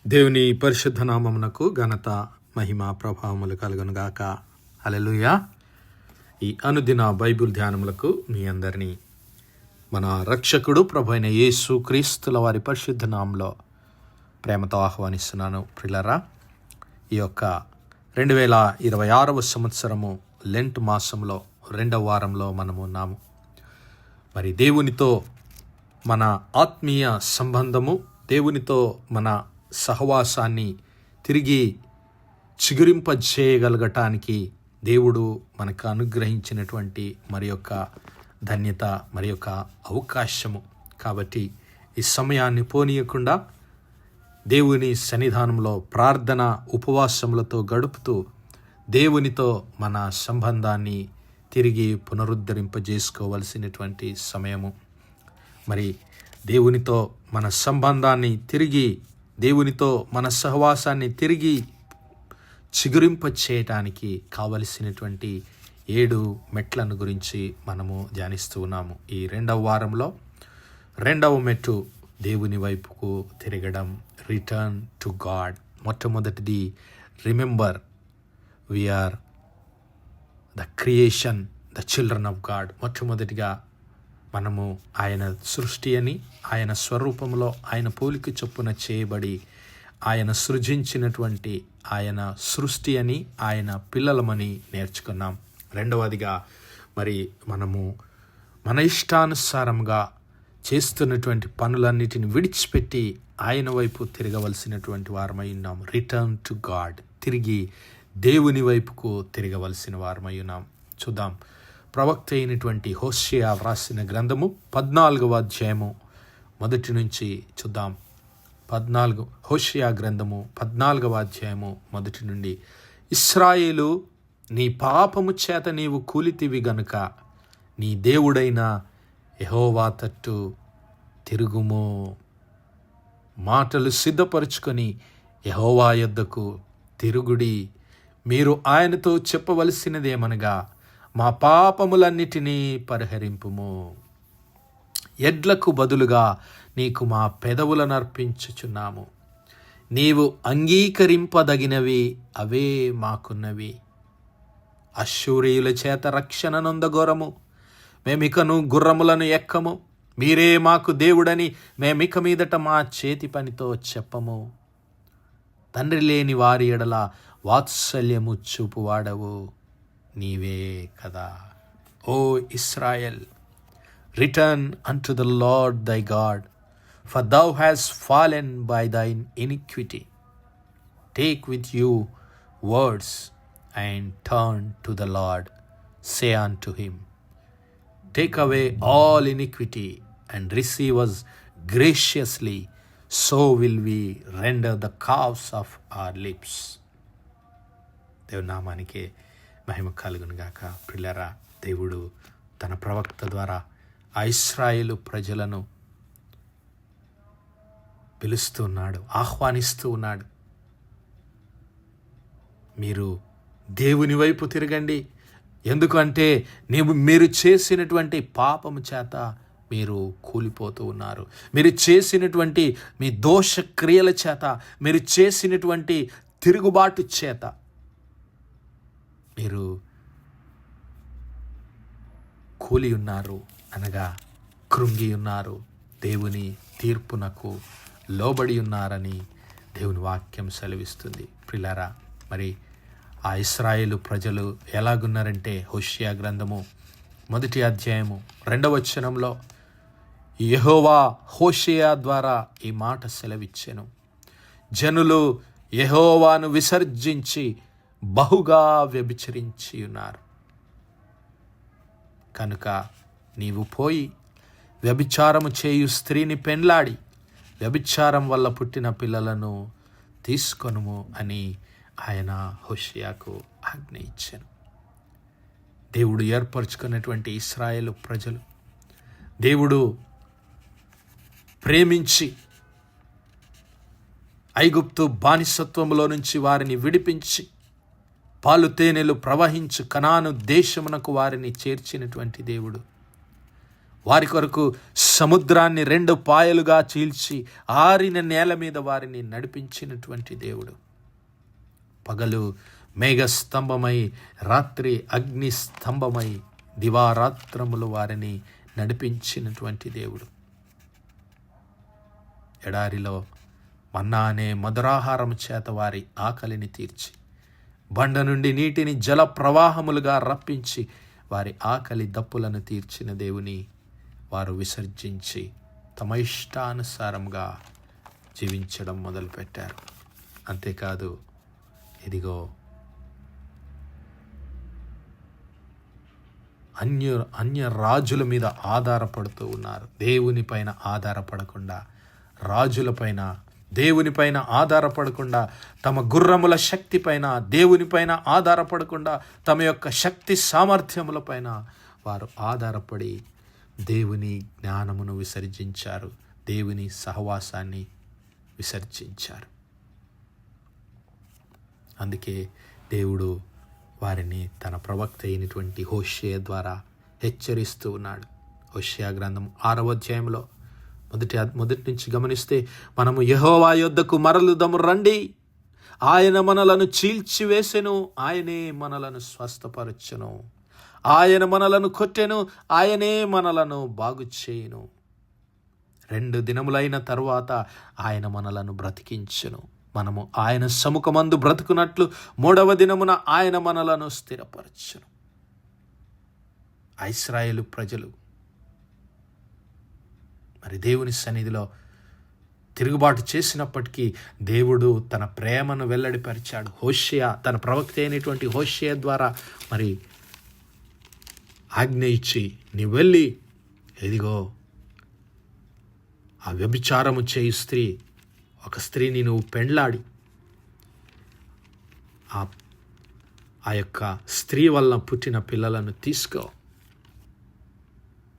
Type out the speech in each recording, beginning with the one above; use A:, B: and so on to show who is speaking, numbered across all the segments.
A: దేవుని పరిశుద్ధ నామమునకు ఘనత మహిమ ప్రభావములు కలుగునుగాక. హల్లెలూయా. ఈ అనుదిన బైబిల్ ధ్యానములకు మీ అందరినీ మన రక్షకుడు ప్రభు అయిన యేసు క్రీస్తుల వారి పరిశుద్ధ నామంలో ప్రేమతో ఆహ్వానిస్తున్నాను. ప్రియులారా, ఈ యొక్క 2026 సంవత్సరము లెంట్ మాసంలో 2వ వారంలో మనము ఉన్నాము. మరి దేవునితో మన ఆత్మీయ సంబంధము, దేవునితో మన సహవాసాన్ని తిరిగి చిగురింపజేయగలగటానికి దేవుడు మనకు అనుగ్రహించినటువంటి మరి యొక్క ధన్యత, మరి యొక్క అవకాశము. కాబట్టి ఈ సమయాన్ని పోనీయకుండా దేవుని సన్నిధానంలో ప్రార్థన ఉపవాసములతో గడుపుతూ దేవునితో మన సంబంధాన్ని తిరిగి పునరుద్ధరింపజేసుకోవలసినటువంటి సమయము. మరి దేవునితో మన సంబంధాన్ని తిరిగి, దేవునితో మన సహవాసాన్ని తిరిగి చిగురింప చేయటానికి కావలసినటువంటి 7 మెట్లను గురించి మనము ధ్యానిస్తూ ఉన్నాము. ఈ 2వ వారంలో 2వ మెట్టు దేవుని వైపుకు తిరగడం, రిటర్న్ టు గాడ్. మొట్టమొదటిది remember we are the creation, the children of God. మొట్టమొదటిగా మనము ఆయన సృష్టి అని, ఆయన స్వరూపంలో, ఆయన పోలిక చొప్పున చేయబడి ఆయన సృజించినటువంటి ఆయన సృష్టి అని, ఆయన పిల్లలమని నేర్చుకున్నాం. రెండవదిగా మరి మనము మన ఇష్టానుసారంగా చేస్తున్నటువంటి పనులన్నిటిని విడిచిపెట్టి ఆయన వైపు తిరగవలసినటువంటి వారమై ఉన్నాం. రిటర్న్ టు గాడ్, తిరిగి దేవుని వైపుకు తిరగవలసిన వారమై ఉన్నాం. చూద్దాం. ప్రవక్త అయినటువంటి హోషేయ వ్రాసిన గ్రంథము 14వ అధ్యాయము మొదటి నుంచి చూద్దాం. హోషేయ గ్రంథము 14వ అధ్యాయము మొదటి నుండి. ఇశ్రాయేలు, నీ పాపము చేత నీవు కూలితివి గనుక నీ దేవుడైన యెహోవా తట్టు తిరుగుము. మాటలు సిద్ధపరుచుకొని యెహోవా యొద్దకు తిరుగుడి. మీరు ఆయనతో చెప్పవలసినదేమనగా, మా పాపములన్నిటినీ పరిహరింపుము. ఎడ్లకు బదులుగా నీకు మా పెదవులను అర్పించుచున్నాము. నీవు అంగీకరింపదగినవి అవే మాకున్నవి. అశ్షూరీయుల చేత రక్షణ నొందగోరము. మేమికను గుర్రములను ఎక్కము. మీరే మాకు దేవుడని మేమిక మీదట మా చేతి పనితో చెప్పము. తండ్రి లేని వారి ఎడల వాత్సల్యము చూపువాడవు నీవే కదా. O Israel, return unto the Lord thy God, for thou hast fallen by thine iniquity. Take with you words and turn to the Lord. Say unto him, take away all iniquity and receive us graciously, so will we render the calves of our lips. దేవునామానికి మహిమ కలుగునుగాక. ప్రియులారా, దేవుడు తన ప్రవక్త ద్వారా ఆ ఇశ్రాయేలు ప్రజలను పిలుస్తున్నాడు, ఆహ్వానిస్తూ ఉన్నాడు. మీరు దేవుని వైపు తిరగండి. ఎందుకంటే మీరు చేసినటువంటి పాపము చేత మీరు కూలిపోతూ ఉన్నారు. మీరు చేసినటువంటి మీ దోష క్రియల చేత, మీరు చేసినటువంటి తిరుగుబాటు చేత మీరు కూలి ఉన్నారు, అనగా కృంగి ఉన్నారు, దేవుని తీర్పునకు లోబడి ఉన్నారని దేవుని వాక్యం సెలవిస్తుంది. ప్రియులారా, మరి ఆ ఇశ్రాయేలు ప్రజలు ఎలాగున్నారంటే, హోషేయ గ్రంథము 1వ అధ్యాయము 2వ వచనంలో యెహోవా హోషేయ ద్వారా ఈ మాట సెలవిచ్చెను. జనులు యెహోవాను విసర్జించి బహుగా వ్యభిచరించి ఉన్నారు. కనుక నీవు పోయి వ్యభిచారము చేయు స్త్రీని పెండ్లాడి వ్యభిచారం వల్ల పుట్టిన పిల్లలను తీసుకొనుము అని ఆయన హోషేయకు ఆజ్ఞ ఇచ్చాను. దేవుడు ఏర్పరచుకున్నటువంటి ఇశ్రాయేలు ప్రజలు, దేవుడు ప్రేమించి ఐగుప్తు బానిసత్వములో నుంచి వారిని విడిపించి పాలు తేనెలు ప్రవహించు కనాను దేశమునకు వారిని చేర్చినటువంటి దేవుడు వారి కొరకు సముద్రాన్ని 2 పాయలుగా చీల్చి ఆరిన నేల మీద వారిని నడిపించినటువంటి దేవుడు. పగలు మేఘస్తంభమై, రాత్రి అగ్ని స్తంభమై దివారాత్రములు వారిని నడిపించినటువంటి దేవుడు. ఎడారిలో మన్నా అనే మధురాహారం చేత వారి ఆకలిని తీర్చి, బండ నుండి నీటిని జల ప్రవాహములుగా రప్పించి వారి ఆకలి దప్పులను తీర్చిన దేవుని వారు విసర్జించి తమ ఇష్టానుసారంగా జీవించడం మొదలుపెట్టారు. అంతేకాదు, ఇదిగో అన్య రాజుల మీద ఆధారపడుతూ ఉన్నారు. దేవుని పైన ఆధారపడకుండా, రాజులపైన, దేవునిపైన ఆధారపడకుండా, తమ గుర్రముల శక్తి పైన, దేవునిపైన ఆధారపడకుండా, తమ యొక్క శక్తి సామర్థ్యములపైన వారు ఆధారపడి దేవుని జ్ఞానమును విసర్జించారు, దేవుని సహవాసాన్ని విసర్జించారు. అందుకే దేవుడు వారిని తన ప్రవక్త అయినటువంటి హోషేయ ద్వారా హెచ్చరిస్తూ ఉన్నాడు. హోషేయ గ్రంథం 6వ అధ్యాయంలో మొదటి నుంచి గమనిస్తే, మనము యెహోవా యొద్దకు మరలుదము రండి, ఆయన మనలను చీల్చివేసెను, ఆయనే మనలను స్వస్థపరచెను, ఆయన మనలను కొట్టెను, ఆయనే మనలను బాగు చేయును, 2 దినములైన తరువాత ఆయన మనలను బ్రతికించెను, మనము ఆయన సముఖమందు బ్రతుకున్నట్లు 3వ దినమున ఆయన మనలను స్థిరపరచెను. ఇశ్రాయేలు ప్రజలు మరి దేవుని సన్నిధిలో తిరుగుబాటు చేసినప్పటికీ దేవుడు తన ప్రేమను వెల్లడిపరిచాడు. హోషేయ, తన ప్రవక్త అయినటువంటి హోషేయ ద్వారా మరి ఆజ్ఞ ఇచ్చి, నీవు వెళ్ళి ఇదిగో ఆ వ్యభిచారము చేయు స్త్రీ, ఒక స్త్రీని నువ్వు పెండ్లాడి ఆ యొక్క స్త్రీ వల్ల పుట్టిన పిల్లలను తీసుకో,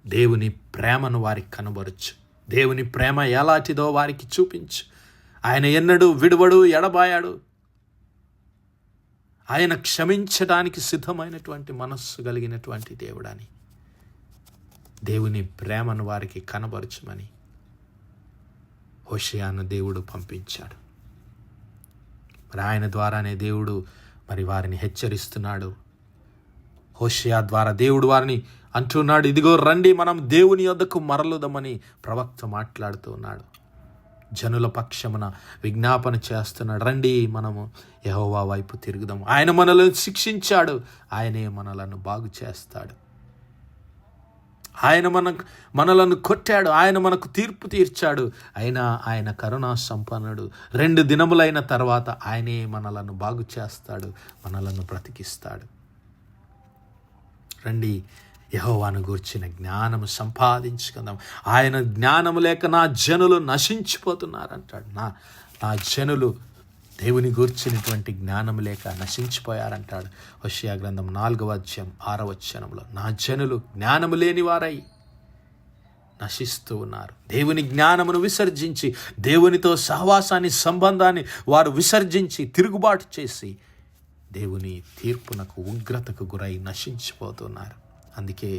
A: దేవుని ప్రేమను వారికి కనబరచు, దేవుని ప్రేమ ఎలాంటిదో వారికి చూపించు. ఆయన ఎన్నడూ విడువడు, ఎడబాయాడు. ఆయన క్షమించడానికి సిద్ధమైనటువంటి మనస్సు కలిగినటువంటి దేవుడని, దేవుని ప్రేమను వారికి కనబరచమని హోషేయను దేవుడు పంపించాడు. మరి ఆయన ద్వారానే దేవుడు మరి వారిని హెచ్చరిస్తున్నాడు. హోషేయ ద్వారా దేవుడు వారిని అంటున్నాడు, ఇదిగో రండి, మనం దేవుని యొద్దకు మరలుదామని ప్రవక్త మాట్లాడుతూ ఉన్నాడు. జనుల పక్షమున విజ్ఞాపన చేస్తున్నాడు, రండి మనము యెహోవా వైపు తిరుగుదాము. ఆయన మనలను శిక్షించాడు, ఆయనే మనలను బాగు చేస్తాడు. ఆయన మనలను కొట్టాడు, ఆయన మనకు తీర్పు తీర్చాడు. అయినా ఆయన కరుణా సంపన్నుడు. 2 దినములైన తర్వాత ఆయనే మనలను బాగు చేస్తాడు, మనలను బ్రతికిస్తాడు. రండి, యెహోవాను గూర్చిన జ్ఞానము సంపాదించుకుందాం. ఆయన జ్ఞానము లేక నా జనులు నశించిపోతున్నారంటాడు. నా జనులు దేవుని గూర్చినటువంటి జ్ఞానము లేక నశించిపోయారంటాడు. హోషేయ గ్రంథం 4వ అధ్యాయం 6వ వచనంలో, నా జనులు జ్ఞానము లేని వారై నశిస్తూ ఉన్నారు. దేవుని జ్ఞానమును విసర్జించి, దేవునితో సహవాసాన్ని, సంబంధాన్ని వారు విసర్జించి తిరుగుబాటు చేసి దేవుని తీర్పునకు, ఉగ్రతకు గురై నశించిపోతున్నారు. అందుకే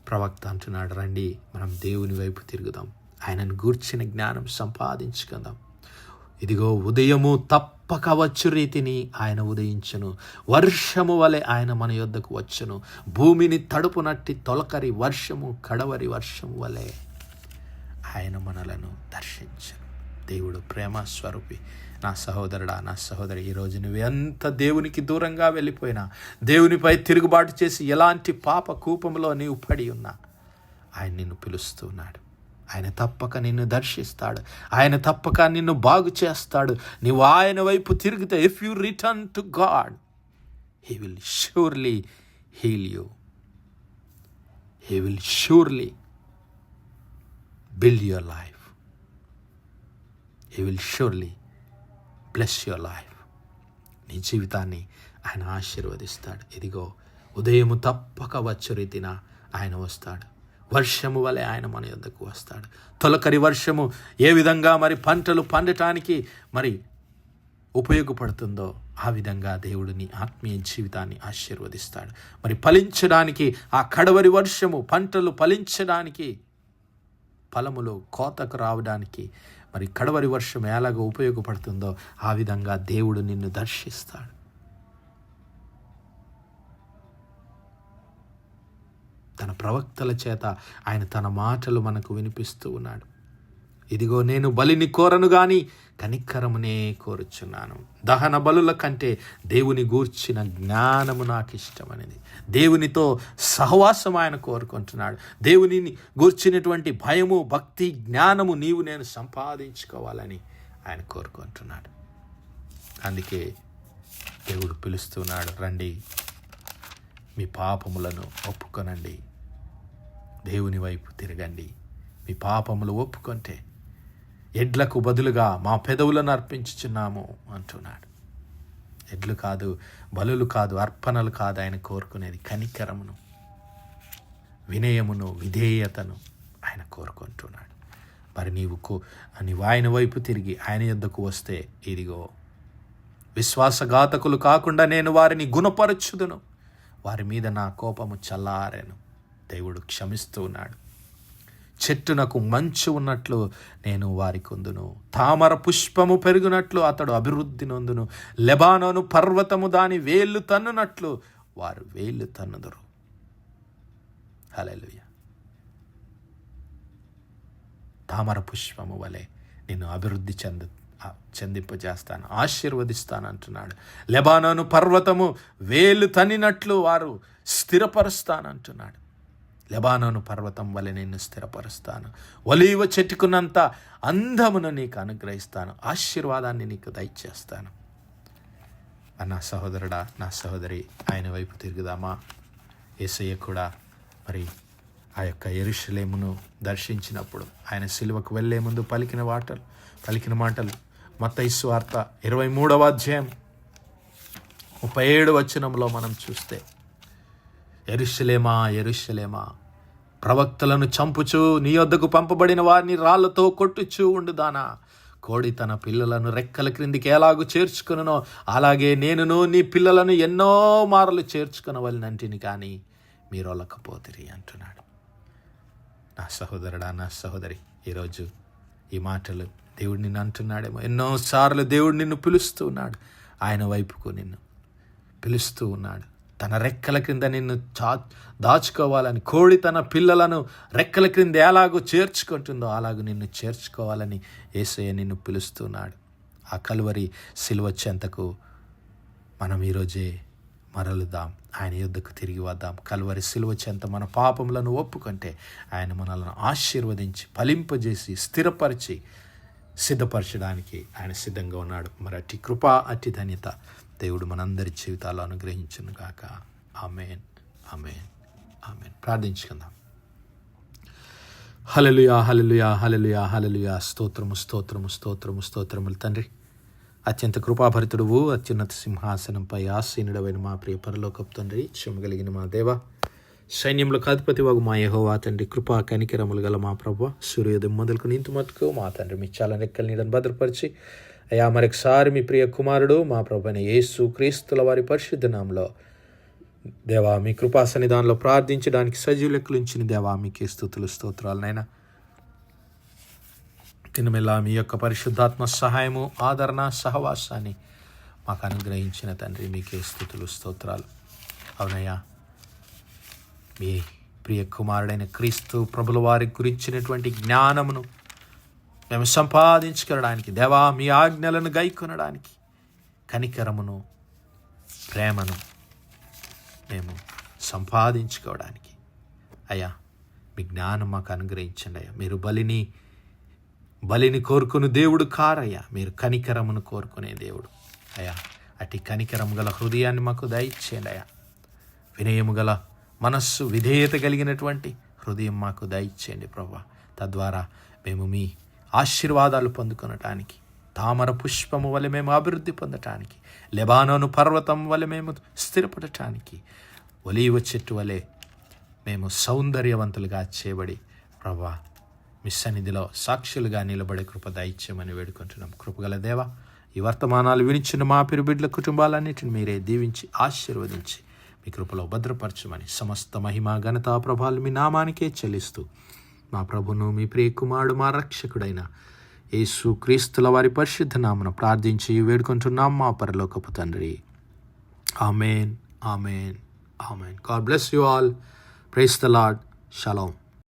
A: ప్రవక్త అంటున్నాడు, రండి మనం దేవుని వైపు తిరుగుదాం, ఆయనను గూర్చిన జ్ఞానం సంపాదించుకుందాం. ఇదిగో ఉదయము తప్పక వచ్చు రీతిని ఆయన ఉదయించును, వర్షము వలె ఆయన మన యొద్దకు వచ్చును, భూమిని తడుపునట్టి తొలకరి వర్షము, కడవరి వర్షము వలె ఆయన మనలను దర్శించును. దేవుడు ప్రేమ స్వరూపి. నా సహోదరుడా, నా సహోదరి, ఈరోజు నువ్వు ఎంత దేవునికి దూరంగా వెళ్ళిపోయినా, దేవునిపై తిరుగుబాటు చేసి ఎలాంటి పాప కూపంలో నీవు పడి ఉన్నా, ఆయన నిన్ను పిలుస్తున్నాడు. ఆయన తప్పక నిన్ను దర్శిస్తాడు, ఆయన తప్పక నిన్ను బాగు చేస్తాడు. నీవు ఆయన వైపు తిరిగితే, if you return to God, he will surely heal you, he will surely build your life, he will surely bless your life. నీ జీవితాన్ని ఆయన ఆశీర్వదిస్తాడు. ఇదిగో ఉదయము తప్పక వచ్చు రీతిన ఆయన వస్తాడు, వర్షము వలె ఆయన మన యొద్దకు వస్తాడు. తొలకరి వర్షము ఏ విధంగా మరి పంటలు పండటానికి మరి ఉపయోగపడుతుందో ఆ విధంగా దేవుడు నీ ఆత్మీయ జీవితాన్ని ఆశీర్వదిస్తాడు. మరి ఫలించడానికి, ఆ కడవరి వర్షము పంటలు ఫలించడానికి, ఫలములు కోతకు రావడానికి మరి కడవరి వర్షం ఎలాగ ఉపయోగపడుతుందో ఆ విధంగా దేవుడు నిన్ను దర్శిస్తాడు. తన ప్రవక్తల చేత ఆయన తన మాటలు మనకు వినిపిస్తూ ఉన్నాడు. ఇదిగో నేను బలిని కోరను గాని కనికరమునే కోరుచున్నాను. దహన బలుల కంటే దేవుని గూర్చిన జ్ఞానము నాకు ఇష్టమనేది. దేవునితో సహవాసం ఆయన కోరుకుంటున్నాడు. దేవునిని గూర్చినటువంటి భయము, భక్తి, జ్ఞానము నేను సంపాదించుకోవాలని ఆయన కోరుకుంటున్నాడు. అందుకే దేవుడు పిలుస్తున్నాడు, రండి మీ పాపములను ఒప్పుకొనండి, దేవుని వైపు తిరగండి. మీ పాపములు ఒప్పుకొంటే ఎడ్లకు బదులుగా మా పెదవులను అర్పించుచున్నాము అంటున్నాడు. ఎడ్లు కాదు, బలులు కాదు, అర్పణలు కాదు ఆయన కోరుకునేది. కనికరమును, వినయమును, విధేయతను ఆయన కోరుకుంటున్నాడు. మరి నీవు ఆయన వైపు తిరిగి ఆయన యొద్దకు వస్తే, ఇదిగో విశ్వాసఘాతకులు కాకుండా నేను వారిని గుణపరచుదును, వారి మీద నా కోపము చల్లారెను. దేవుడు క్షమిస్తూ ఉన్నాడు. చెట్టునకు మంచు ఉన్నట్లు నేను వారికి ఉందును, తామర పుష్పము పెరుగునట్లు అతడు అభివృద్ధి నొందును, లెబానోను పర్వతము దాని వేళ్ళు తన్నునట్లు వారు వేళ్ళు తన్నుదురు. హల్లెలూయా. తామర పుష్పము వలె నిన్ను అభివృద్ధి చెందింపజేస్తాను, ఆశీర్వదిస్తాను అంటున్నాడు. లెబానోను పర్వతము వేలు తన్నినట్లు వారు స్థిరపరుస్తానంటున్నాడు. లెబానోను పర్వతం వలె నిన్ను స్థిరపరుస్తాను, ఒలీవ చెట్టుకున్నంత అందమును నీకు అనుగ్రహిస్తాను, ఆశీర్వాదాన్ని నీకు దయచేస్తాను. నా సహోదరుడా, నా సహోదరి, ఆయన వైపు తిరుగుదామా? యేసయ్య కూడా మరి ఆ యొక్క యెరూషలేమును దర్శించినప్పుడు ఆయన సిలువకు వెళ్లే ముందు పలికిన మాటలు మత్తయి సువార్త 23వ అధ్యాయం 37 వచనంలో మనం చూస్తే, యెరూషలేమా యెరూషలేమా, ప్రవక్తలను చంపుచు నీ యొద్దకు పంపబడిన వారిని రాళ్లతో కొట్టుచూ ఉండుదానా, కోడి తన పిల్లలను రెక్కల క్రిందికి ఎలాగూ చేర్చుకునో అలాగే నేనును నీ పిల్లలను ఎన్నో మారలు చేర్చుకునవలనంటిని కానీ మీరొలకపోతిరి అంటున్నాడు. నా సహోదరుడా, నా సహోదరి, ఈరోజు ఈ మాటలు దేవుడు నిన్ను అంటున్నాడేమో. ఎన్నోసార్లు దేవుడు నిన్ను పిలుస్తూ ఉన్నాడు, ఆయన వైపుకు నిన్ను పిలుస్తూ ఉన్నాడు. తన రెక్కల క్రింద నిన్ను దాచుకోవాలని, కోడి తన పిల్లలను రెక్కల క్రింద ఎలాగో చేర్చుకుంటుందో అలాగూ నిన్ను చేర్చుకోవాలని యేసయ్య నిన్ను పిలుస్తున్నాడు. ఆ కలువరి సిలువ చెంతకు మనం ఈరోజే మరలుదాం, ఆయన యుద్ధకు తిరిగి వద్దాం. కలువరి సిలువ చెంత మన పాపములను ఒప్పుకుంటే ఆయన మనల్ని ఆశీర్వదించి, ఫలింపజేసి, స్థిరపరిచి, సిద్ధపరచడానికి ఆయన సిద్ధంగా ఉన్నాడు. మరి అట్టి కృప, అట్టి ధన్యత దేవుడు మనందరి జీవితాల్లో అనుగ్రహించును గాక. ఆమేన్, ఆమేన్, ఆమేన్. ప్రార్థించుకుందాం. హల్లెలూయా, హల్లెలూయా, హల్లెలూయా, హల్లెలూయా. స్తోత్రము, స్తోత్రము, స్తోత్రము, స్తోత్రములు తండ్రి. అత్యంత కృపాభరితుడువు, అత్యున్నత సింహాసనంపై ఆసీనుడవైన మా ప్రియ పరలోకపు తండ్రి, క్షమగలిగిన మా దేవ, సైన్యములకు అధిపతి వగు మా యెహోవా తండ్రి, కృపా కనికరములు గల మా ప్రభువ, సూర్యోదయం మొదలుకు నీతి మట్టుకు మా తండ్రి మీ చాలా రెక్కల నీడను భద్రపరిచి, అయ్యా మరొకసారి మీ ప్రియ కుమారుడు మా ప్రభువైన యేసు క్రీస్తుల వారి పరిశుద్ధ నామములో దేవా మీ కృపా సన్నిధానంలో ప్రార్థించడానికి సజీవ లెక్కలుంచిన దేవా మీకే స్తుతులు, స్తోత్రాలనైనా. తినమెల్లా మీ యొక్క పరిశుద్ధాత్మ సహాయము, ఆదరణ, సహవాసాన్ని మాకు అనుగ్రహించిన తండ్రి మీకే స్తుతులు, స్తోత్రాలు. అవునయ్యా, మీ ప్రియ కుమారుడైన క్రీస్తు ప్రభుల వారి గురించినటువంటి జ్ఞానమును మేము సంపాదించుకోవడానికి, దేవా మీ ఆజ్ఞలను గైకొనడానికి, కనికరమును, ప్రేమను మేము సంపాదించుకోవడానికి అయ్యా మీ జ్ఞానం మాకు అనుగ్రహించండి. అయ్యా మీరు బలిని కోరుకుని దేవుడు కారయ్యా, మీరు కనికరమును కోరుకునే దేవుడు. అయ్యా అట్టి కనికరము గల హృదయాన్ని మాకు దయచేయండి. అయ్యా వినయము గల మనస్సు, విధేయత కలిగినటువంటి హృదయం మాకు దయచేయండి ప్రభువా. తద్వారా మేము మీ ఆశీర్వాదాలు పొందుకొనటానికి, తామర పుష్పము వలె మేము అభివృద్ధి పొందటానికి, లెబానోను పర్వతం వలె మేము స్థిరపడటానికి, ఒలీవ చెట్టు వలె మేము సౌందర్యవంతులుగా చేయబడి ప్రభువా మీ సన్నిధిలో సాక్షులుగా నిలబడే కృప దయచేయమని వేడుకుంటున్నాం. కృపగల దేవ, ఈ వర్తమానాలు వినిచిన మా పిరుబిడ్ల కుటుంబాలన్నిటిని మీరే దీవించి ఆశీర్వదించి మీ కృపలో భద్రపరచమని సమస్త మహిమ ఘనతా ప్రభావాలు మీ నామానికే చెల్లిస్తూ మా ప్రభును మీ ప్రియ కుమారుడు మా రక్షకుడైన యేసు క్రీస్తుల వారి పరిశుద్ధ నామమున ప్రార్థించి వేడుకుంటున్నాం మా పరలోకపు తండ్రి. Amen, amen, amen. God bless you all. Praise the Lord. Shalom.